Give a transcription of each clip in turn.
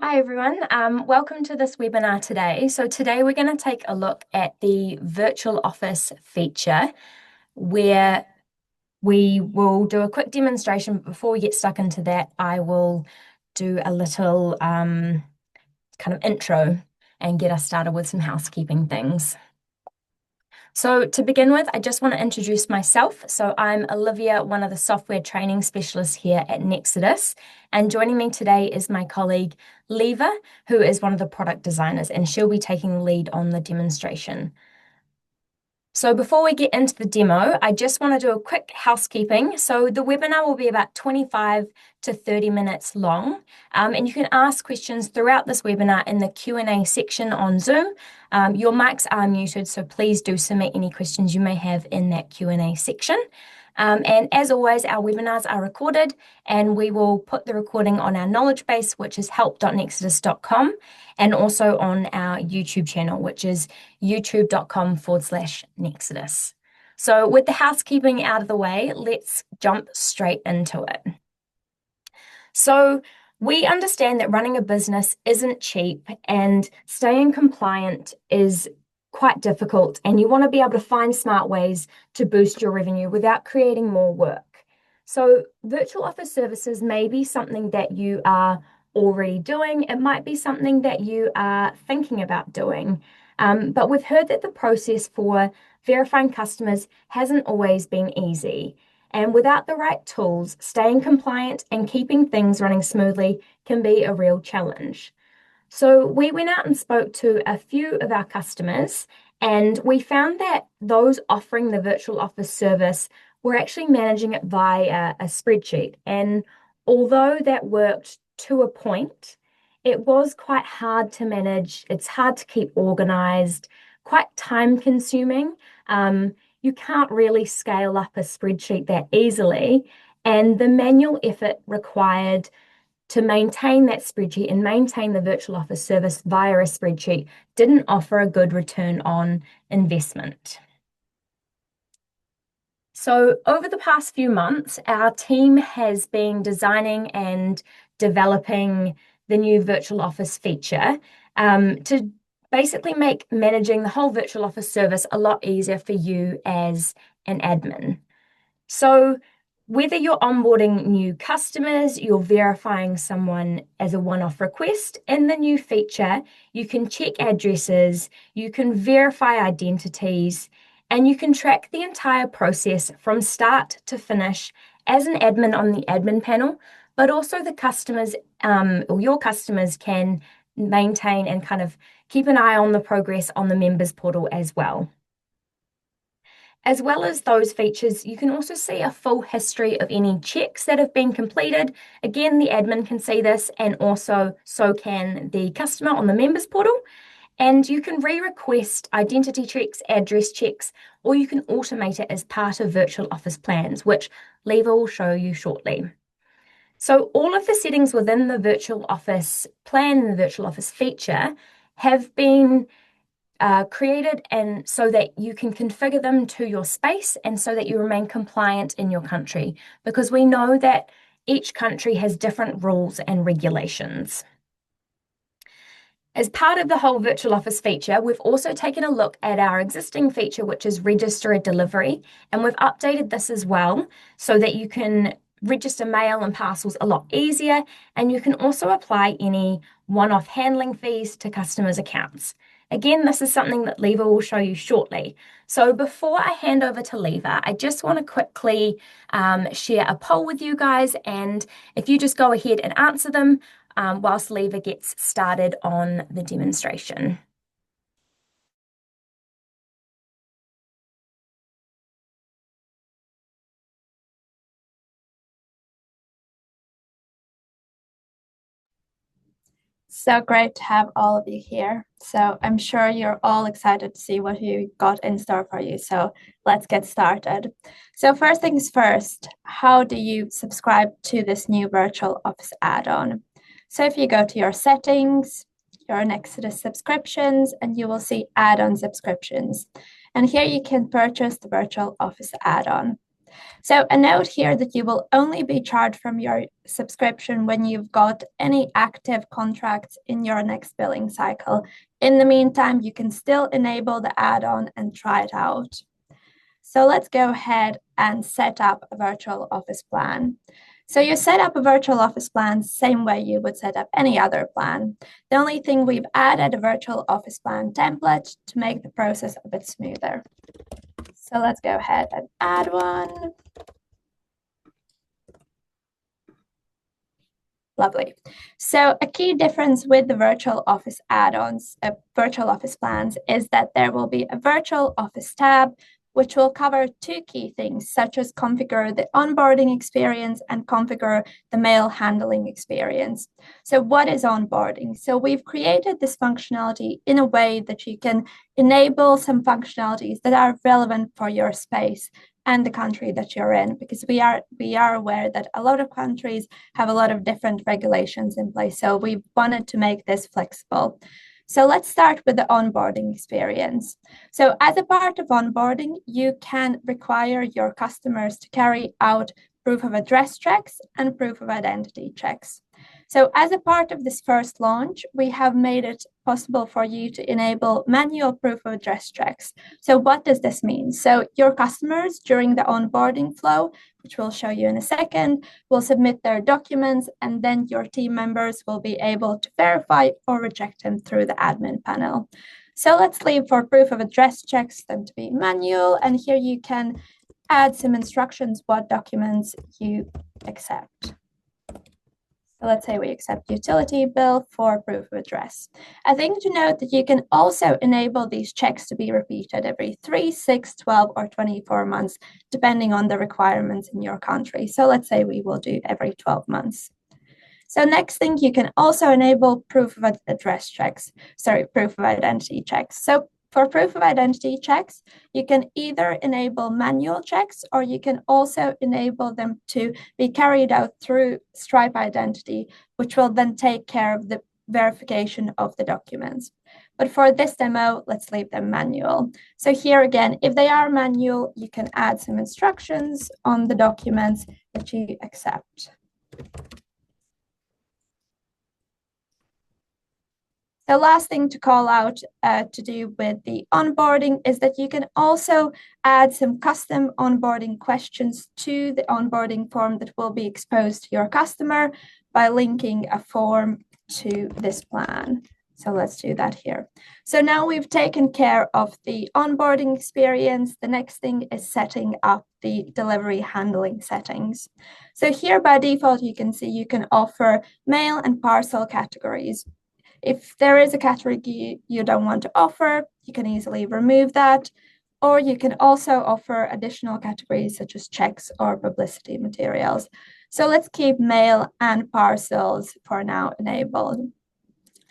Hi everyone, welcome to this webinar today. So today we're going to take a look at the virtual office feature where we will do a quick demonstration. Before we get stuck into that, I will do a little kind of intro and get us started with some housekeeping things. So to begin with, I just want to introduce myself. So I'm Olivia, one of the software training specialists here at Nexudus. And joining me today is my colleague, Leva, who is one of the product designers, and she'll be taking the lead on the demonstration. So before we get into the demo, I just want to do a quick housekeeping. So the webinar will be about 25 to 30 minutes long, and you can ask questions throughout this webinar in the Q&A section on Zoom. Your mics are muted, so please do submit any questions you may have in that Q&A section. And as always, our webinars are recorded, and we will put the recording on our knowledge base, which is help.nexudus.com, and also on our YouTube channel, which is youtube.com/Nexudus. So with the housekeeping out of the way, let's jump straight into it. So we understand that running a business isn't cheap and staying compliant is quite difficult, and you want to be able to find smart ways to boost your revenue without creating more work. So virtual office services may be something that you are already doing. It might be something that you are thinking about doing. But we've heard that the process for verifying customers hasn't always been easy. And without the right tools, staying compliant and keeping things running smoothly can be a real challenge. So we went out and spoke to a few of our customers, and we found that those offering the virtual office service were actually managing it via a spreadsheet. And although that worked to a point, it was quite hard to manage. It's hard to keep organized, quite time consuming. You can't really scale up a spreadsheet that easily, and the manual effort required to maintain that spreadsheet and maintain the virtual office service via a spreadsheet didn't offer a good return on investment. So over the past few months, our team has been designing and developing the new virtual office feature to basically make managing the whole virtual office service a lot easier for you as an admin. So whether you're onboarding new customers, you're verifying someone as a one-off request, in the new feature, you can check addresses, you can verify identities, and you can track the entire process from start to finish as an admin on the admin panel, but also the customers or your customers can maintain and kind of keep an eye on the progress on the members portal as well. As well as those features, you can also see a full history of any checks that have been completed. Again, the admin can see this, and also so can the customer on the members portal. And you can re-request identity checks, address checks, or you can automate it as part of virtual office plans, which Leva will show you shortly. So all of the settings within the virtual office plan and the virtual office feature have been created and so that you can configure them to your space and so that you remain compliant in your country, because we know that each country has different rules and regulations. As part of the whole virtual office feature, we've also taken a look at our existing feature, which is register a delivery, and we've updated this as well so that you can register mail and parcels a lot easier, and you can also apply any one-off handling fees to customers' accounts. Again, this is something that Leva will show you shortly. So before I hand over to Leva, I just want to quickly share a poll with you guys, and if you just go ahead and answer them whilst Leva gets started on the demonstration. So great to have all of you here. So I'm sure you're all excited to see what we got in store for you. So let's get started. So first things first, how do you subscribe to this new virtual office add-on? So if you go to your settings, your Nexudus subscriptions, and you will see add-on subscriptions. And here you can purchase the virtual office add-on. So a note here that you will only be charged from your subscription when you've got any active contracts in your next billing cycle. In the meantime, you can still enable the add-on and try it out. So let's go ahead and set up a virtual office plan. So you set up a virtual office plan same way you would set up any other plan. The only thing, we've added a virtual office plan template to make the process a bit smoother. So let's go ahead and add one. Lovely. So a key difference with the virtual office add-ons, virtual office plans, is that there will be a virtual office tab, which will cover two key things, such as configure the onboarding experience and configure the mail handling experience. So what is onboarding? So we've created this functionality in a way that you can enable some functionalities that are relevant for your space and the country that you're in, because we are aware that a lot of countries have a lot of different regulations in place. So we wanted to make this flexible. So let's start with the onboarding experience. So as a part of onboarding, you can require your customers to carry out proof of address checks and proof of identity checks. So as a part of this first launch, we have made it possible for you to enable manual proof of address checks. So what does this mean? So your customers during the onboarding flow, which we'll show you in a second, will submit their documents, and then your team members will be able to verify or reject them through the admin panel. So let's leave for proof of address checks them to be manual, and here you can add some instructions what documents you accept. So let's say we accept utility bill for proof of address. A thing to note that you can also enable these checks to be repeated every 3, 6, 12, or 24 months, depending on the requirements in your country. So let's say we will do every 12 months. So next thing, you can also enable proof of address checks, proof of identity checks. So for proof of identity checks, you can either enable manual checks, or you can also enable them to be carried out through Stripe Identity, which will then take care of the verification of the documents. But for this demo, let's leave them manual. So here again, if they are manual, you can add some instructions on the documents that you accept. The last thing to call out to do with the onboarding is that you can also add some custom onboarding questions to the onboarding form that will be exposed to your customer by linking a form to this plan. So let's do that here. So now we've taken care of the onboarding experience. The next thing is setting up the delivery handling settings. So here by default, you can see you can offer mail and parcel categories. If there is a category you don't want to offer, you can easily remove that, or you can also offer additional categories such as checks or publicity materials. So let's keep mail and parcels for now enabled.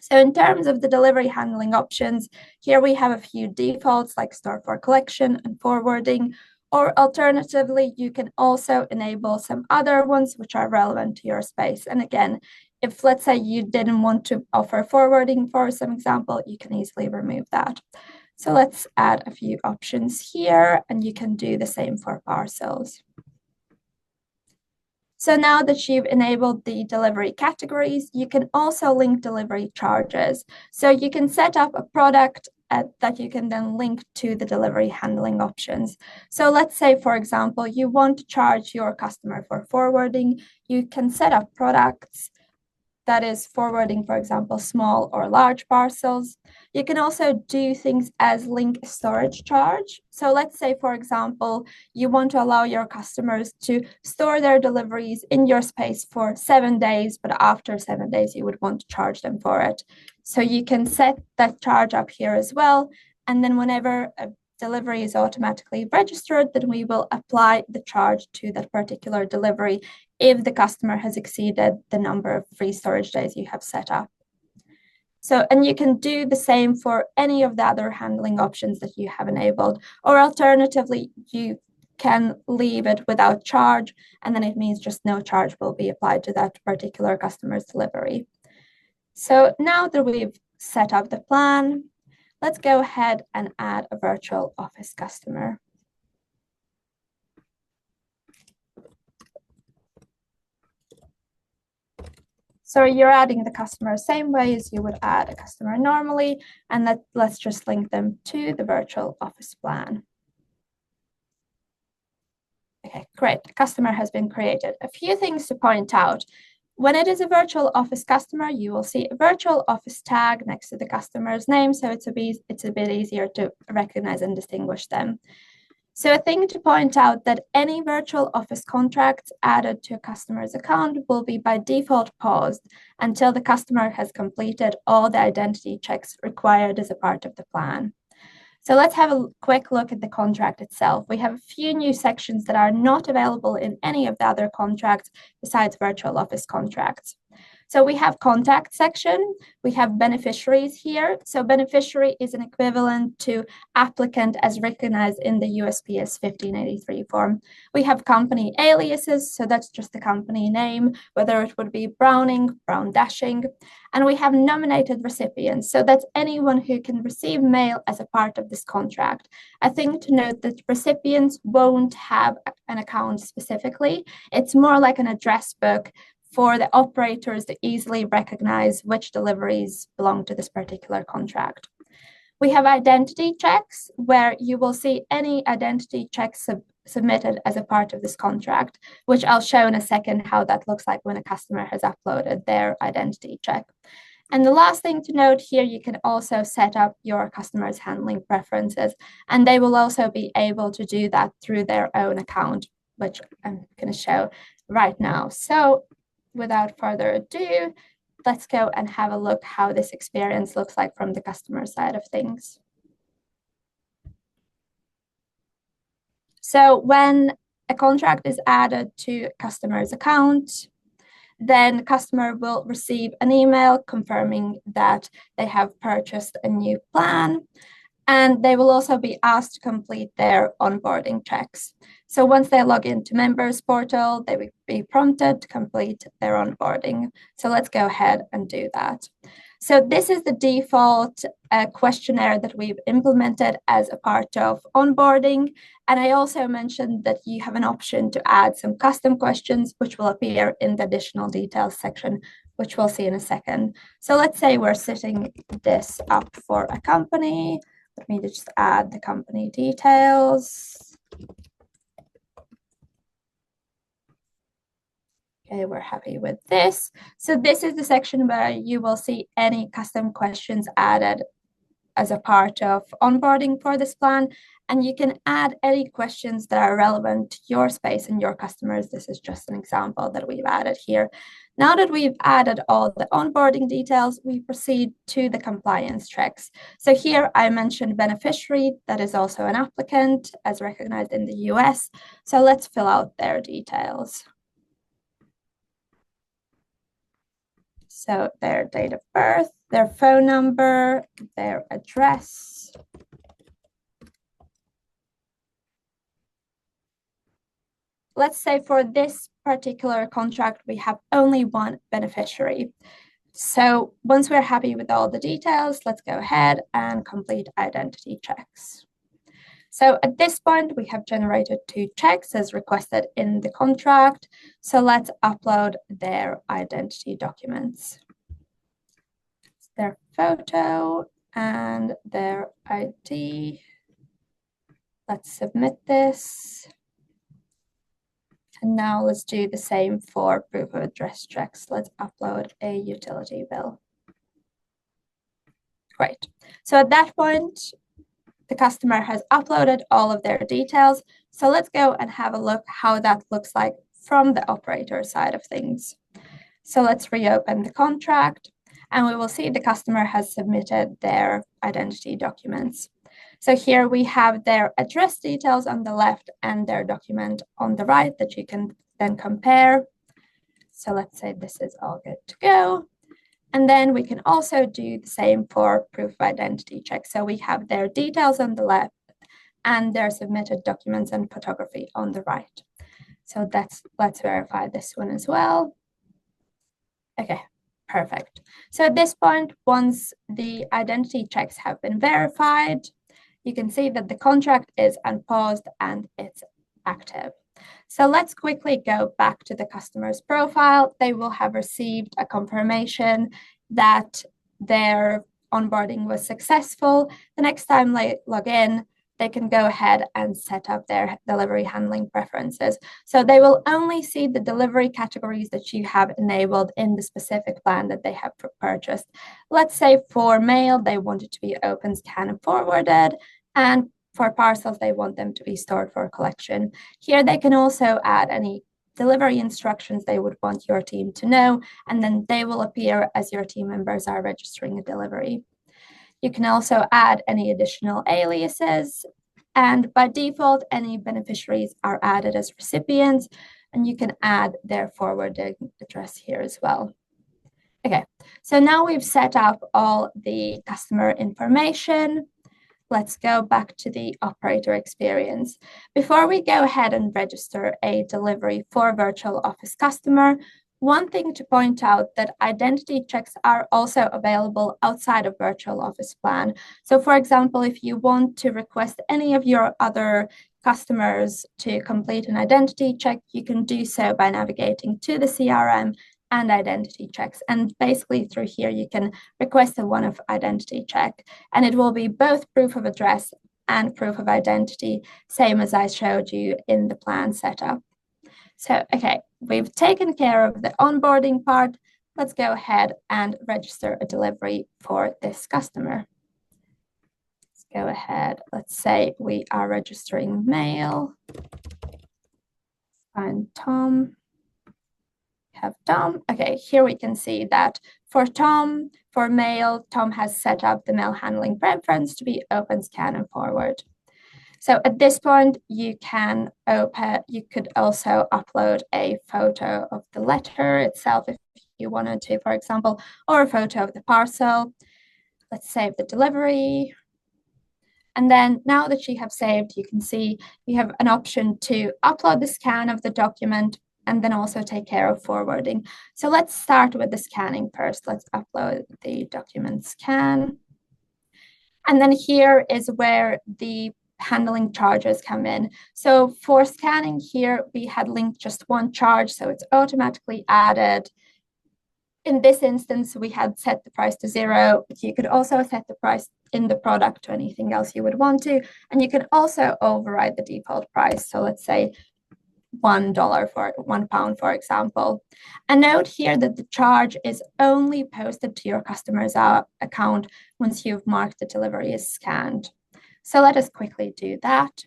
So in terms of the delivery handling options, here we have a few defaults like store for collection and forwarding, or alternatively, you can also enable some other ones which are relevant to your space. And again, if let's say you didn't want to offer forwarding, for some example, you can easily remove that. So let's add a few options here, and you can do the same for parcels. So now that you've enabled the delivery categories, you can also link delivery charges. So you can set up a product that you can then link to the delivery handling options. So let's say, for example, you want to charge your customer for forwarding. You can set up products that is forwarding, for example, small or large parcels. You can also do things as link storage charge. So let's say, for example, you want to allow your customers to store their deliveries in your space for 7 days, but after 7 days, you would want to charge them for it. So you can set that charge up here as well. And then whenever a delivery is automatically registered, then we will apply the charge to that particular delivery if the customer has exceeded the number of free storage days you have set up. So, and you can do the same for any of the other handling options that you have enabled, or alternatively, you can leave it without charge, and then it means just no charge will be applied to that particular customer's delivery. So now that we've set up the plan, let's go ahead and add a virtual office customer. So you're adding the customer same way as you would add a customer normally, and let's just link them to the virtual office plan. Okay, great. The customer has been created. A few things to point out. When it is a virtual office customer, you will see a virtual office tag next to the customer's name, so it's a bit easier to recognize and distinguish them. So a thing to point out that any virtual office contracts added to a customer's account will be by default paused until the customer has completed all the identity checks required as a part of the plan. So let's have a quick look at the contract itself. We have a few new sections that are not available in any of the other contracts besides virtual office contracts. So we have contact section, we have beneficiaries here. So beneficiary is an equivalent to applicant as recognized in the USPS 1583 form. We have company aliases, so that's just the company name, whether it would be Browning, Brown Dashing. And we have nominated recipients, so that's anyone who can receive mail as a part of this contract. I think to note that recipients won't have an account specifically. It's more like an address book for the operators to easily recognize which deliveries belong to this particular contract. We have identity checks, where you will see any identity checks submitted as a part of this contract, which I'll show in a second how that looks like when a customer has uploaded their identity check. And the last thing to note here, you can also set up your customers' handling preferences, and they will also be able to do that through their own account, which I'm going to show right now. So without further ado, let's go and have a look how this experience looks like from the customer side of things. So when a contract is added to a customer's account, then the customer will receive an email confirming that they have purchased a new plan, and they will also be asked to complete their onboarding checks. So once they log into members portal, they will be prompted to complete their onboarding. So let's go ahead and do that. So this is the default questionnaire that we've implemented as a part of onboarding. And I also mentioned that you have an option to add some custom questions, which will appear in the additional details section, which we'll see in a second. So let's say we're setting this up for a company. Let me just add the company details. Okay, we're happy with this. So this is the section where you will see any custom questions added as a part of onboarding for this plan. And you can add any questions that are relevant to your space and your customers. This is just an example that we've added here. Now that we've added all the onboarding details, we proceed to the compliance checks. So here I mentioned beneficiary, that is also an applicant as recognized in the US. So let's fill out their details. So their date of birth, their phone number, their address. Let's say for this particular contract, we have only one beneficiary. So once we're happy with all the details, let's go ahead and complete identity checks. So at this point, we have generated 2 checks as requested in the contract. So let's upload their identity documents. Their photo and their ID. Let's submit this. And now let's do the same for proof of address checks. Let's upload a utility bill. Great. So at that point, the customer has uploaded all of their details. So let's go and have a look how that looks like from the operator side of things. So let's reopen the contract, and we will see the customer has submitted their identity documents. So here we have their address details on the left and their document on the right that you can then compare. So let's say this is all good to go. And then we can also do the same for proof of identity check. So we have their details on the left and their submitted documents and photography on the right. So let's verify this one as well. Okay, perfect. So at this point, once the identity checks have been verified, you can see that the contract is unpaused and it's active. So let's quickly go back to the customer's profile. They will have received a confirmation that their onboarding was successful. The next time they log in, they can go ahead and set up their delivery handling preferences. So they will only see the delivery categories that you have enabled in the specific plan that they have purchased. Let's say for mail, they want it to be open, scan, and forwarded. And for parcels, they want them to be stored for collection. Here, they can also add any delivery instructions they would want your team to know, and then they will appear as your team members are registering a delivery. You can also add any additional aliases, and by default, any beneficiaries are added as recipients, and you can add their forwarding address here as well. Okay, so now we've set up all the customer information. Let's go back to the operator experience. Before we go ahead and register a delivery for a virtual office customer, one thing to point out that identity checks are also available outside of virtual office plan. So for example, if you want to request any of your other customers to complete an identity check, you can do so by navigating to the CRM and identity checks. And basically through here, you can request a one-off identity check, and it will be both proof of address and proof of identity, same as I showed you in the plan setup. So, okay, we've taken care of the onboarding part. Let's go ahead and register a delivery for this customer. Let's go ahead. Let's say we are registering mail. Find Tom. Have Tom. Okay, here we can see that for Tom, for mail, Tom has set up the mail handling preference to be open, scan, and forward. So at this point, you could also upload a photo of the letter itself if you wanted to, for example, or a photo of the parcel. Let's save the delivery. And then now that you have saved, you can see you have an option to upload the scan of the document and then also take care of forwarding. So let's start with the scanning first. Let's upload the document scan. And then here is where the handling charges come in. So for scanning here, we had linked just one charge, so it's automatically added. In this instance, we had set the price to 0, but you could also set the price in the product to anything else you would want to. And you can also override the default price. So let's say $1 for £1, for example. And note here that the charge is only posted to your customer's account once you've marked the delivery as scanned. So let us quickly do that.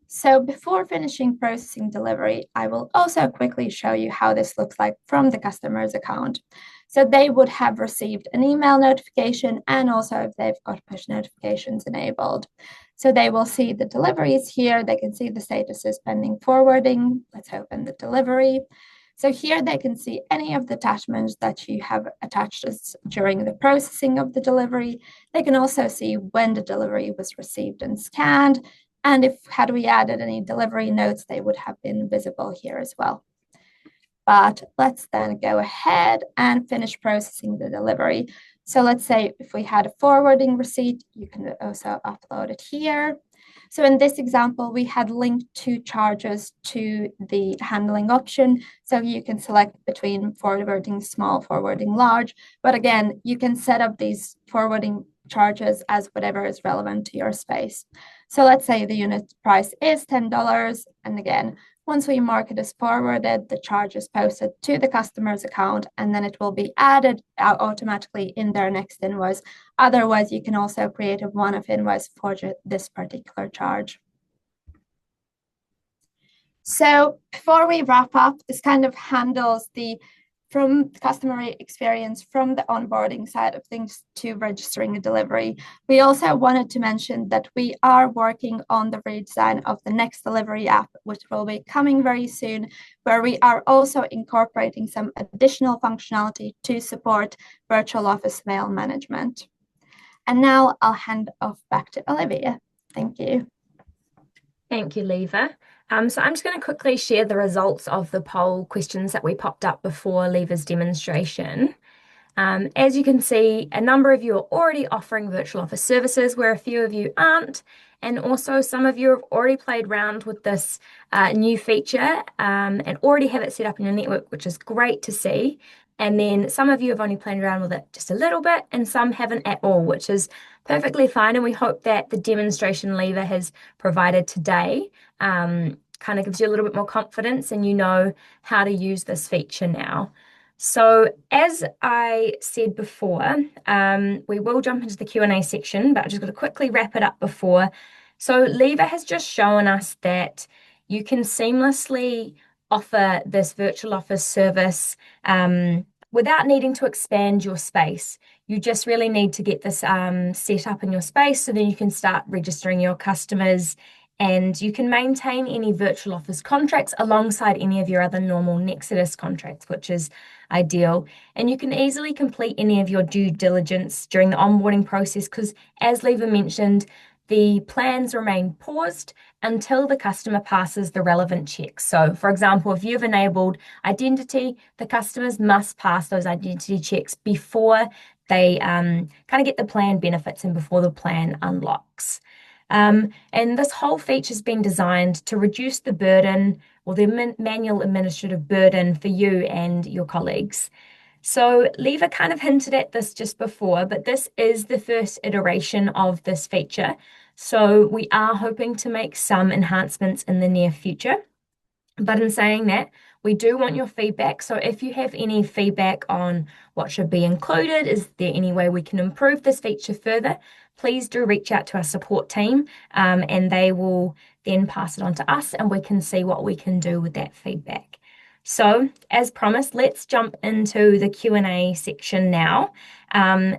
So before finishing processing delivery, I will also quickly show you how this looks like from the customer's account. So they would have received an email notification, and also if they've got push notifications enabled. So they will see the deliveries here. They can see the status is pending forwarding. Let's open the delivery. So here they can see any of the attachments that you have attached during the processing of the delivery. They can also see when the delivery was received and scanned. And if had we added any delivery notes, they would have been visible here as well. But let's then go ahead and finish processing the delivery. So let's say if we had a forwarding receipt, you can also upload it here. So in this example, we had linked 2 charges to the handling option. So you can select between forwarding small, forwarding large. But again, you can set up these forwarding charges as whatever is relevant to your space. So let's say the unit price is $10. And again, once we mark it as forwarded, the charge is posted to the customer's account, and then it will be added automatically in their next invoice. Otherwise, you can also create a one-off invoice for this particular charge. So before we wrap up, this kind of handles from customer experience, from the onboarding side of things to registering a delivery. We also wanted to mention that we are working on the redesign of the Next Delivery app, which will be coming very soon, where we are also incorporating some additional functionality to support virtual office mail management. And now I'll hand off back to Olivia. Thank you. Thank you, Leva. So I'm just going to quickly share the results of the poll questions that we popped up before Leva's demonstration. As you can see, a number of you are already offering virtual office services where a few of you aren't, And also some of you have already played around with this new feature and already have it set up in your network, which is great to see. And then some of you have only played around with it just a little bit and some haven't at all, which is perfectly fine. And we hope that the demonstration Lever has provided today kind of gives you a little bit more confidence and you know how to use this feature now. So as I said before, we will jump into the Q&A section, but I just got to quickly wrap it up before. So Lever has just shown us that you can seamlessly offer this virtual office service without needing to expand your space. You just really need to get this set up in your space so then you can start registering your customers and you can maintain any virtual office contracts alongside any of your other normal Nexudus contracts, which is ideal. And you can easily complete any of your due diligence during the onboarding process because, as Lever mentioned, the plans remain paused until the customer passes the relevant checks. So, for example, if you've enabled identity, the customers must pass those identity checks before they kind of get the plan benefits and before the plan unlocks. And this whole feature has been designed to reduce the burden or the manual administrative burden for you and your colleagues. So Lever kind of hinted at this just before, but this is the first iteration of this feature. So we are hoping to make some enhancements in the near future. But in saying that, we do want your feedback. So if you have any feedback on what should be included, is there any way we can improve this feature further, please do reach out to our support team and they will then pass it on to us and we can see what we can do with that feedback. So as promised, let's jump into the Q&A section now.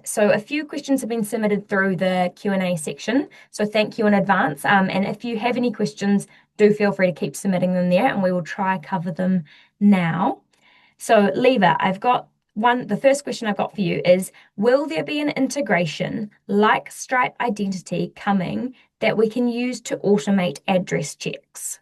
So a few questions have been submitted through the Q&A section. So thank you in advance. And if you have any questions, do feel free to keep submitting them there and we will try cover them now. So Lever, I've got the first question I've got for you is, will there be an integration like Stripe Identity coming that we can use to automate address checks?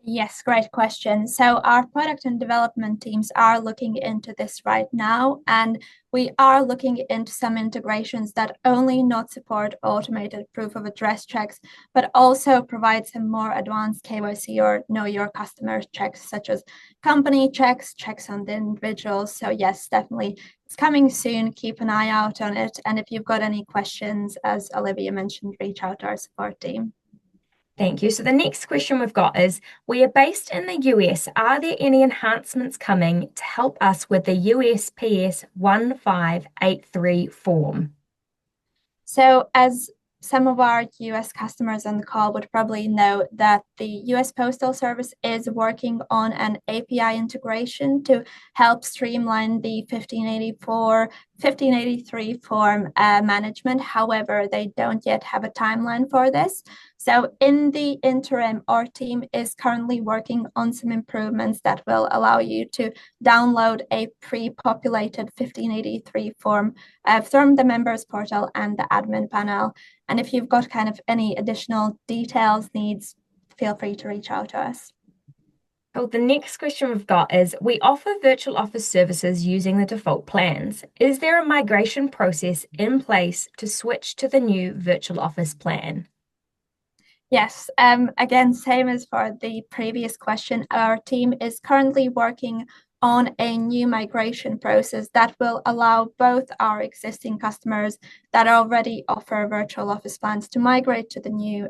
Yes, great question. So our product and development teams are looking into this right now, and we are looking into some integrations that only not support automated proof of address checks, but also provide some more advanced KYC or know your customer checks, such as company checks, checks on the individuals. So yes, definitely it's coming soon. Keep an eye out on it. And if you've got any questions, as Olivia mentioned, reach out to our support team. Thank you. So the next question we've got is, we are based in the US. Are there any enhancements coming to help us with the USPS 1583 form? So as some of our US customers on the call would probably know that the US Postal Service is working on an API integration to help streamline the 1583 form management. However, they don't yet have a timeline for this. So in the interim, our team is currently working on some improvements that will allow you to download a pre-populated 1583 form from the members portal and the admin panel. And if you've got kind of any additional details, needs, feel free to reach out to us. So the next question we've got is, we offer virtual office services using the default plans. Is there a migration process in place to switch to the new virtual office plan? Yes, again, same as for the previous question, our team is currently working on a new migration process that will allow both our existing customers that already offer virtual office plans to migrate to the new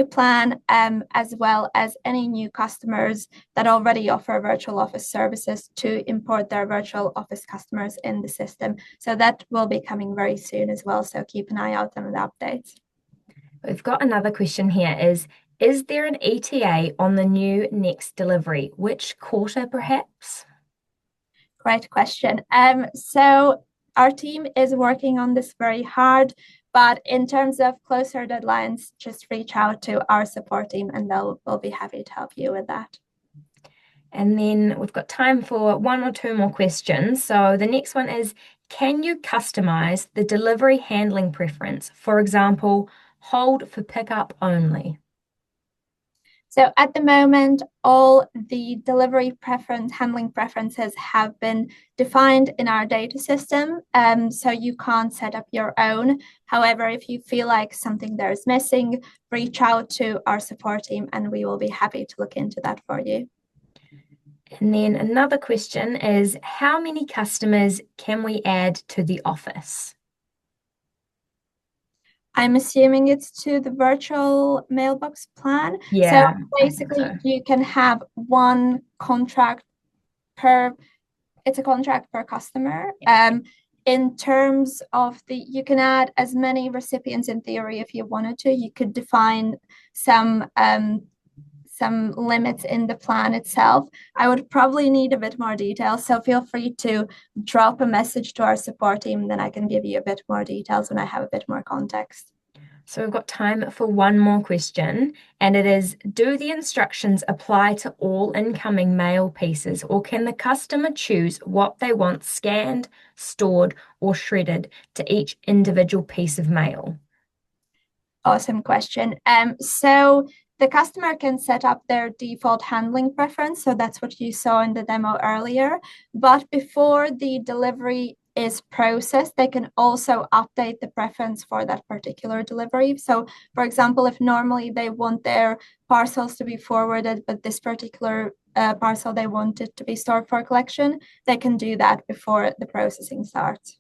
plan, as well as any new customers that already offer virtual office services to import their virtual office customers in the system. So that will be coming very soon as well. So keep an eye out on the updates. We've got another question here is there an ETA on the new next delivery? Which quarter perhaps? Great question. So our team is working on this very hard, but in terms of closer deadlines, just reach out to our support team and they'll be happy to help you with that. And then we've got time for one or two more questions. So the next one is, can you customize the delivery handling preference? For example, hold for pickup only. So at the moment, all the delivery handling preferences have been defined in our data system. So you can't set up your own. However, if you feel like something there is missing, reach out to our support team and we will be happy to look into that for you. And then another question is, how many customers can we add to the office? I'm assuming it's to the virtual mailbox plan. So Yeah, I think basically, so. you can have one contract per, it's a contract per customer. In terms of you can add as many recipients in theory if you wanted to. You could define some limits in the plan itself. I would probably need a bit more detail, so feel free to drop a message to our support team, then I can give you a bit more details when I have a bit more context. So we've got time for one more question, and it is, do the instructions apply to all incoming mail pieces, or can the customer choose what they want scanned, stored, or shredded to each individual piece of mail? Awesome question. So the customer can set up their default handling preference. So that's what you saw in the demo earlier. But before the delivery is processed, they can also update the preference for that particular delivery. So, for example, if normally they want their parcels to be forwarded, but this particular parcel they want it to be stored for collection, they can do that before the processing starts.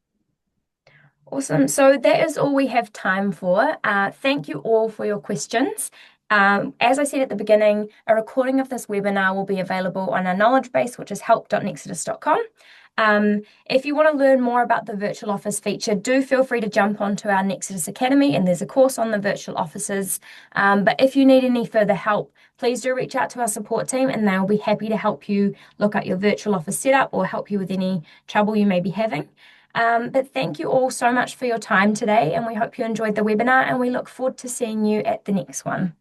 Awesome. So that is all we have time for. Thank you all for your questions. As I said at the beginning, a recording of this webinar will be available on our knowledge base, which is help.nexudus.com. If you want to learn more about the virtual office feature, do feel free to jump onto our Nexudus Academy, and there's a course on the virtual offices. But if you need any further help, please do reach out to our support team and they'll be happy to help you look at your virtual office setup or help you with any trouble you may be having. But thank you all so much for your time today, and we hope you enjoyed the webinar, and we look forward to seeing you at the next one.